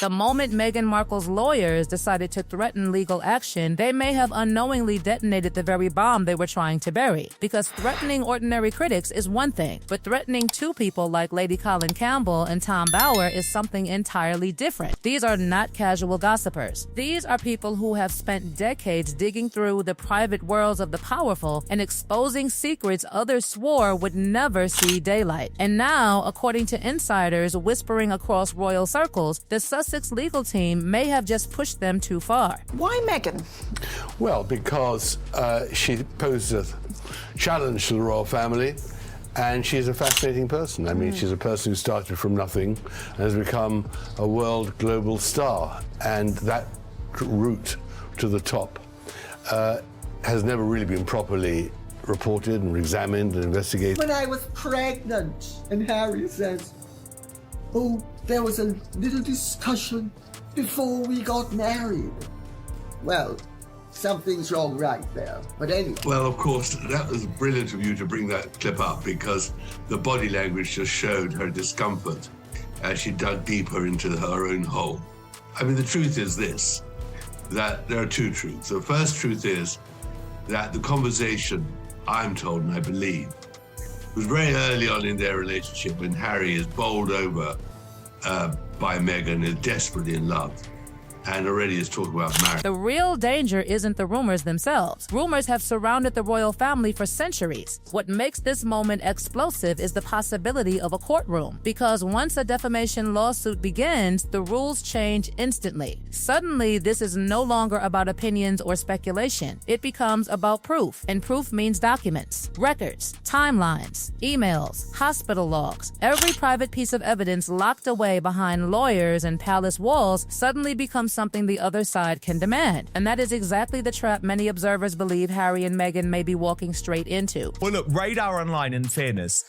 The moment Meghan Markle's lawyers decided to threaten legal action, they may have unknowingly detonated the very bomb they were trying to bury. Because threatening ordinary critics is one thing, but threatening two people like Lady Colin Campbell and Tom Bower is something entirely different. These are not casual gossipers. These are people who have spent decades digging through the private worlds of the powerful and exposing secrets others swore would never see daylight. And now, according to insiders whispering across royal circles, the Sussex legal team may have just pushed them too far. Why Meghan? Well, because she poses a challenge to the royal family, and she's a fascinating person. I mean, she's a person who started from nothing and has become a world global star. And that route to the top has never really been properly reported and examined and investigated. When I was pregnant, and Harry says, oh, there was a little discussion before we got married. Well, something's wrong right there, but anyway. Well, of course, that was brilliant of you to bring that clip up, because the body language just showed her discomfort as she dug deeper into her own hole. I mean, the truth is this, that there are two truths. The first truth is that the conversation, I'm told and I believe, was very early on in their relationship when Harry is bowled over by Meghan, is desperately in love, and already is talking about marriage. The real danger isn't the rumors themselves. Rumors have surrounded the royal family for centuries. What makes this moment explosive is the possibility of a courtroom. Because once a defamation lawsuit begins, the rules change instantly. Suddenly, this is no longer about opinions or speculation. It becomes about proof, and proof means documents, records, timelines, emails, hospital logs. Every private piece of evidence locked away behind lawyers and palace walls suddenly becomes something the other side can demand. And that is exactly the trap many observers believe Harry and Meghan may be walking straight into. Well, look, Radar Online, in fairness,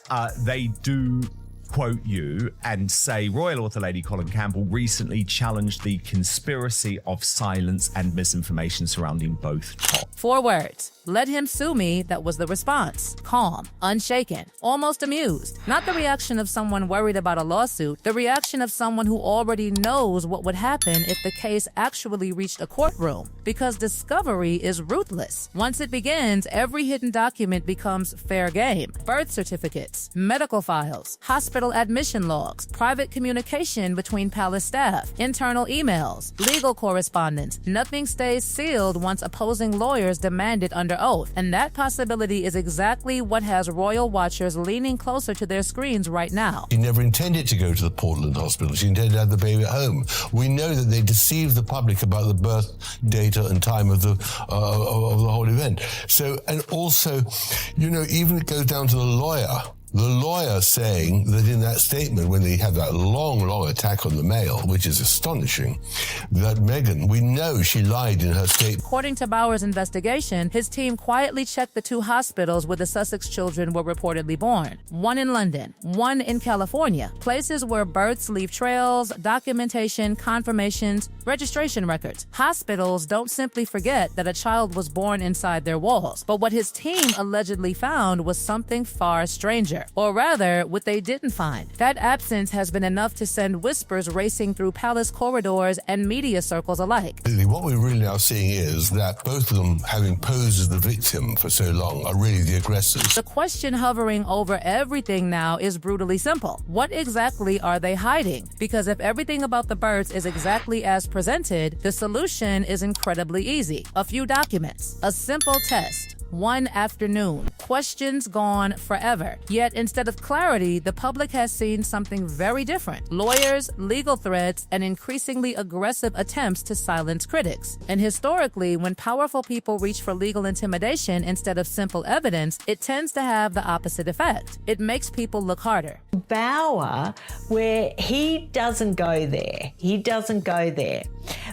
they do quote you and say Royal Author Lady Colin Campbell recently challenged the conspiracy of silence and misinformation surrounding both top. 4 words. Let him sue me, that was the response. Calm, unshaken, almost amused. Not the reaction of someone worried about a lawsuit, the reaction of someone who already knows what would happen if the case actually reached a courtroom. Because discovery is ruthless. Once it begins, every hidden document becomes fair game. Birth certificates, medical files, hospital admission logs, private communication between palace staff, internal emails, legal correspondence. Nothing stays sealed once opposing lawyers demand it under oath, and that possibility is exactly what has royal watchers leaning closer to their screens right now. She never intended to go to the Portland hospital. She intended to have the baby at home. We know that they deceived the public about the birth data and time of the whole event. So, and also, you know, even it goes down to the lawyer saying that in that statement, when they had that long attack on the Mail, which is astonishing, that Meghan, we know she lied in her statement. According to Bower's investigation, his team quietly checked the 2 hospitals where the Sussex children were reportedly born. One in London, one in California. Places where births leave trails, documentation, confirmations, registration records. Hospitals don't simply forget that a child was born inside their walls. But what his team allegedly found was something far stranger. Or rather, what they didn't find. That absence has been enough to send whispers racing through palace corridors and media circles alike. What we're really now seeing is that both of them, having posed as the victim for so long, are really the aggressors. The question hovering over everything now is brutally simple. What exactly are they hiding? Because if everything about the births is exactly as presented, the solution is incredibly easy. A few documents, a simple test. One afternoon. Questions gone forever. Yet instead of clarity, the public has seen something very different. Lawyers, legal threats, and increasingly aggressive attempts to silence critics. And historically, when powerful people reach for legal intimidation instead of simple evidence, it tends to have the opposite effect. It makes people look harder. Bower, where he doesn't go there.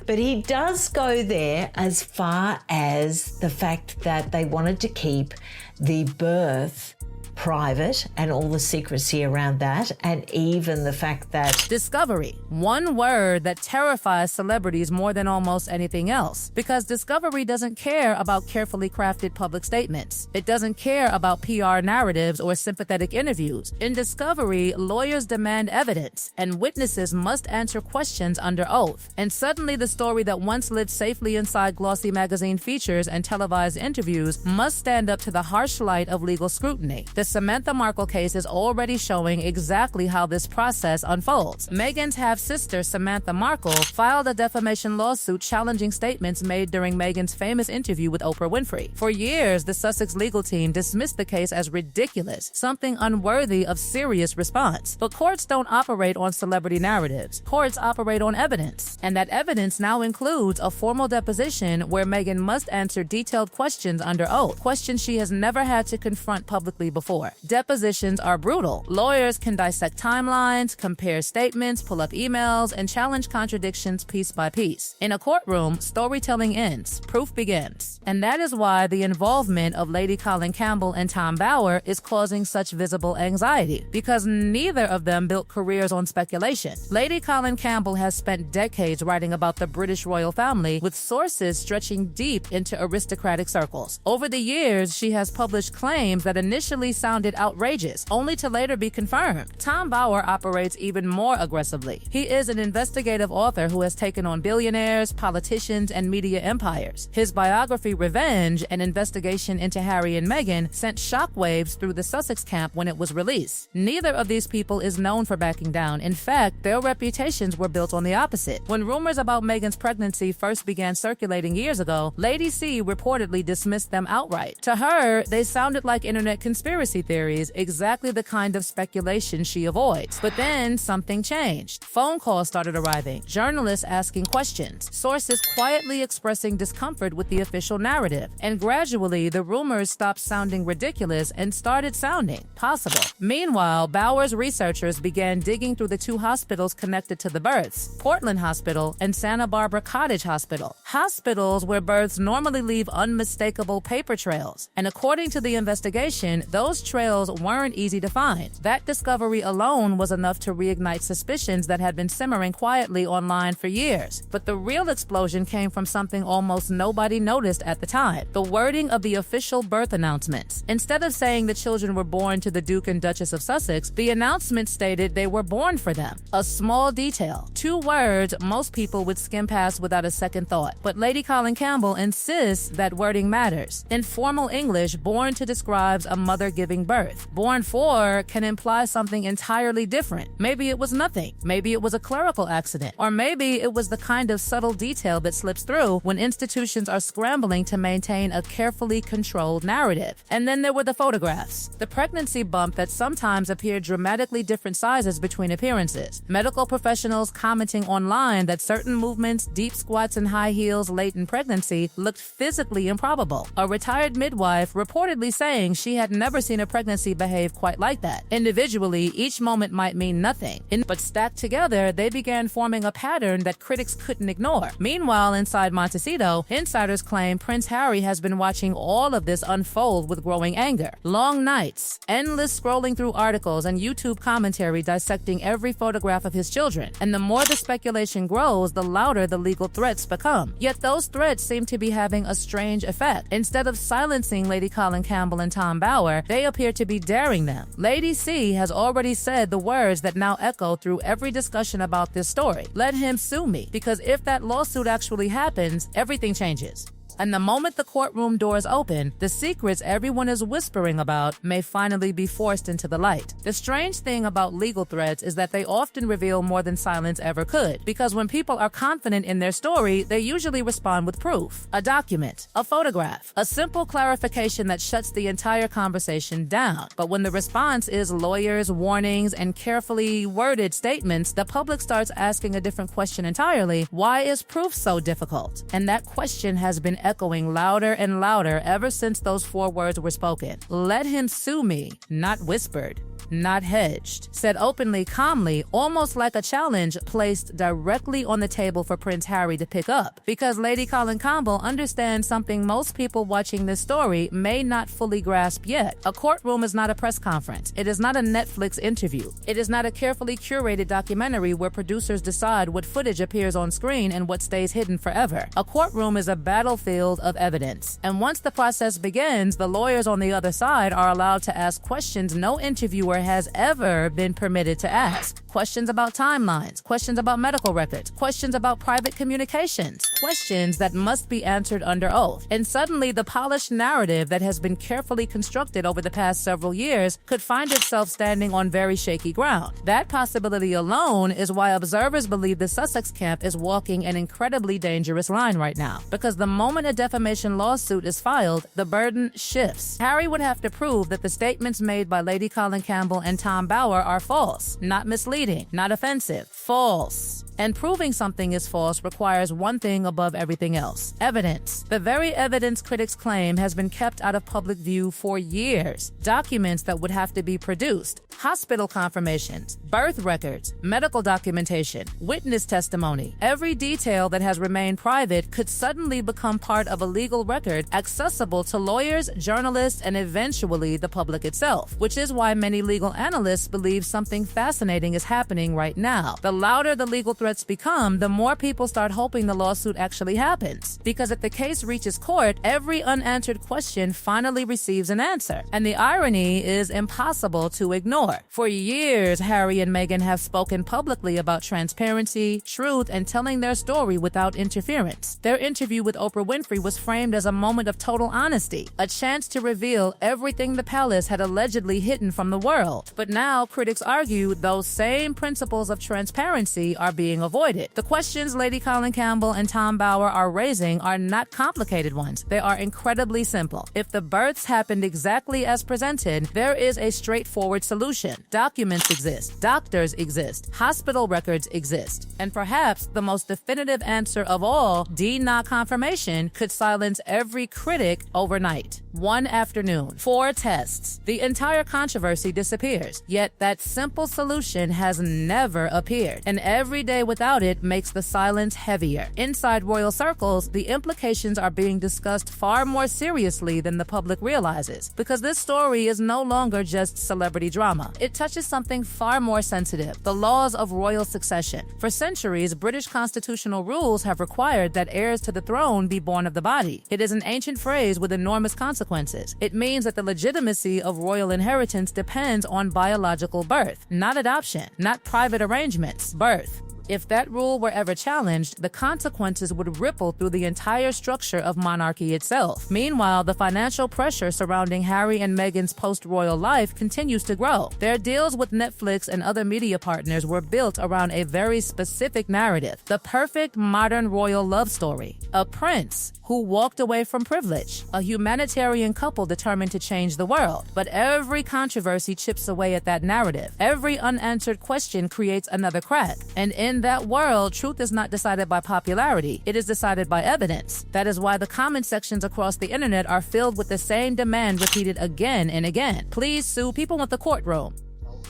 But he does go there as far as the fact that they wanted to keep the birth private and all the secrecy around that, and even the fact that Discovery, one word that terrifies celebrities more than almost anything else, because Discovery doesn't care about carefully crafted public statements. It doesn't care about PR narratives or sympathetic interviews. In Discovery, lawyers demand evidence, and witnesses must answer questions under oath. And suddenly the story that once lived safely inside glossy magazine features and televised interviews must stand up to the harsh light of legal scrutiny. The Samantha Markle case is already showing exactly how this process unfolds. Meghan's half-sister, Samantha Markle, filed a defamation lawsuit challenging statements made during Meghan's famous interview with Oprah Winfrey. For years, the Sussex legal team dismissed the case as ridiculous, something unworthy of serious response. But courts don't operate on celebrity narratives. Courts operate on evidence. And that evidence now includes a formal deposition where Meghan must answer detailed questions under oath, questions she has never had to confront publicly before. Depositions are brutal. Lawyers can dissect timelines, compare statements, pull up emails, and challenge contradictions piece by piece. In a courtroom, storytelling ends, proof begins. And that is why the involvement of Lady Colin Campbell and Tom Bower is causing such visible anxiety, because neither of them built careers on speculation. Lady Colin Campbell has spent decades writing about the British royal family, with sources stretching deep into aristocratic circles. Over the years, she has published claims that initially sounded outrageous, only to later be confirmed. Tom Bower operates even more aggressively. He is an investigative author who has taken on billionaires, politicians, and media empires. His biography, Revenge, an investigation into Harry and Meghan, sent shockwaves through the Sussex camp when it was released. Neither of these people is known for backing down. In fact, their reputations were built on the opposite. When rumors about Meghan's pregnancy first began circulating years ago, Lady C reportedly dismissed them outright. To her, they sounded like internet conspiracy theories, exactly the kind of speculation she avoids. But then something changed. Phone calls started arriving, journalists asking questions, sources quietly expressing discomfort with the official narrative, and gradually the rumors stopped sounding ridiculous and started sounding possible. Meanwhile, Bower's researchers began digging through the two hospitals connected to the births, Portland Hospital and Santa Barbara Cottage Hospital, hospitals where births normally leave unmistakable paper trails. And according to the investigation, those trails weren't easy to find. That discovery alone was enough to reignite suspicions that had been simmering quietly online for years. But the real explosion came from something almost nobody noticed at the time: the wording of the official birth announcements. Instead of saying the children were born to the Duke and Duchess of Sussex, the announcement stated they were born for them. A small detail, 2 words most people would skim past without a second thought. But Lady Colin Campbell insists that wording matters. In formal English, born to describes a mother giving birth. Born for can imply something entirely different. Maybe it was nothing. Maybe it was a clerical accident. Or maybe it was the kind of subtle detail that slips through when institutions are scrambling to maintain a carefully controlled narrative. And then there were the photographs. The pregnancy bump that sometimes appeared dramatically different sizes between appearances. Medical professionals commenting online that certain movements, deep squats and high heels late in pregnancy, looked physically improbable. A retired midwife reportedly saying she had never seen a pregnancy behave quite like that. Individually, each moment might mean nothing, but stacked together, they began forming a pattern that critics couldn't ignore. Meanwhile, inside Montecito, insiders claim Prince Harry has been watching all of this unfold with growing anger. Long nights, endless scrolling through articles and YouTube commentary dissecting every photograph of his children. And the more the speculation grows, the louder the legal threats become. Yet those threats seem to be having a strange effect. Instead of silencing Lady Colin Campbell and Tom Bower, they appear to be daring them. Lady C has already said the words that now echo through every discussion about this story: let him sue me, because if that lawsuit actually happens, everything changes. And the moment the courtroom doors open, the secrets everyone is whispering about may finally be forced into the light. The strange thing about legal threats is that they often reveal more than silence ever could, because when people are confident in their story, they usually respond with proof, a document, a photograph, a simple clarification that shuts the entire conversation down. But when the response is lawyers, warnings, and carefully worded statements, the public starts asking a different question entirely: why is proof so difficult? And that question has been echoing louder and louder ever since those 4 words were spoken. Let him sue me, not whispered. not hedged. Said openly, calmly, almost like a challenge placed directly on the table for Prince Harry to pick up. Because Lady Colin Campbell understands something most people watching this story may not fully grasp yet. A courtroom is not a press conference. It is not a Netflix interview. It is not a carefully curated documentary where producers decide what footage appears on screen and what stays hidden forever. A courtroom is a battlefield of evidence. And once the process begins, the lawyers on the other side are allowed to ask questions no interviewer has ever been permitted to ask. Questions about timelines, questions about medical records, questions about private communications, questions that must be answered under oath. And suddenly the polished narrative that has been carefully constructed over the past several years could find itself standing on very shaky ground. That possibility alone is why observers believe the Sussex camp is walking an incredibly dangerous line right now. Because the moment a defamation lawsuit is filed, the burden shifts. Harry would have to prove that the statements made by Lady Colin Campbell and Tom Bower are false, not misleading, not offensive, false. And proving something is false requires one thing above everything else: evidence. The very evidence critics claim has been kept out of public view for years. Documents that would have to be produced, hospital confirmations, birth records, medical documentation, witness testimony. Every detail that has remained private could suddenly become part of a legal record accessible to lawyers, journalists, and eventually the public itself, which is why many legal analysts believe something fascinating is happening right now. The louder the legal threats become, the more people start hoping the lawsuit actually happens. Because if the case reaches court, every unanswered question finally receives an answer. And the irony is impossible to ignore. For years, Harry and Meghan have spoken publicly about transparency, truth, and telling their story without interference. Their interview with Oprah Winfrey was framed as a moment of total honesty, a chance to reveal everything the palace had allegedly hidden from the world. But now, critics argue those same principles of transparency are being avoided. The questions Lady Colin Campbell and Tom Bower are raising are not complicated ones. They are incredibly simple. If the births happened exactly as presented, there is a straightforward solution. Documents exist, doctors exist, hospital records exist. And perhaps the most definitive answer of all, D-Not confirmation, could silence every critic overnight. One afternoon, 4 tests. The entire controversy disappears. Yet that simple solution has never appeared. And every day without it makes the silence heavier. Inside royal circles, the implications are being discussed far more seriously than the public realizes. Because this story is no longer just celebrity drama. It touches something far more sensitive: the laws of royal succession. For centuries, British constitutional rules have required that heirs to the throne be born of the body. It is an ancient phrase with enormous consequences. It means that the legitimacy of royal inheritance depends on biological birth, not adoption, not private arrangements, birth. If that rule were ever challenged, the consequences would ripple through the entire structure of monarchy itself. Meanwhile, the financial pressure surrounding Harry and Meghan's post-royal life continues to grow. Their deals with Netflix and other media partners were built around a very specific narrative: the perfect modern royal love story. A prince who walked away from privilege, a humanitarian couple determined to change the world. But every controversy chips away at that narrative. Every unanswered question creates another crack. And in that world, truth is not decided by popularity. It is decided by evidence. That is why the comment sections across the internet are filled with the same demand repeated again and again. Please sue. People want the courtroom.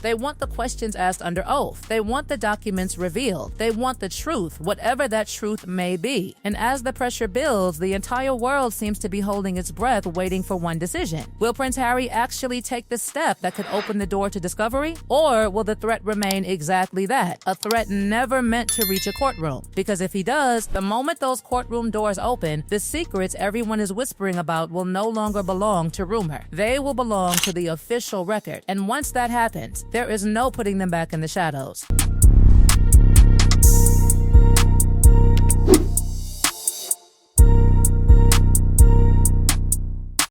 They want the questions asked under oath. They want the documents revealed. They want the truth, whatever that truth may be. And as the pressure builds, the entire world seems to be holding its breath, waiting for one decision. Will Prince Harry actually take the step that could open the door to discovery? Or will the threat remain exactly that, a threat never meant to reach a courtroom? Because if he does, the moment those courtroom doors open, the secrets everyone is whispering about will no longer belong to rumor. They will belong to the official record. And once that happens, there is no putting them back in the shadows.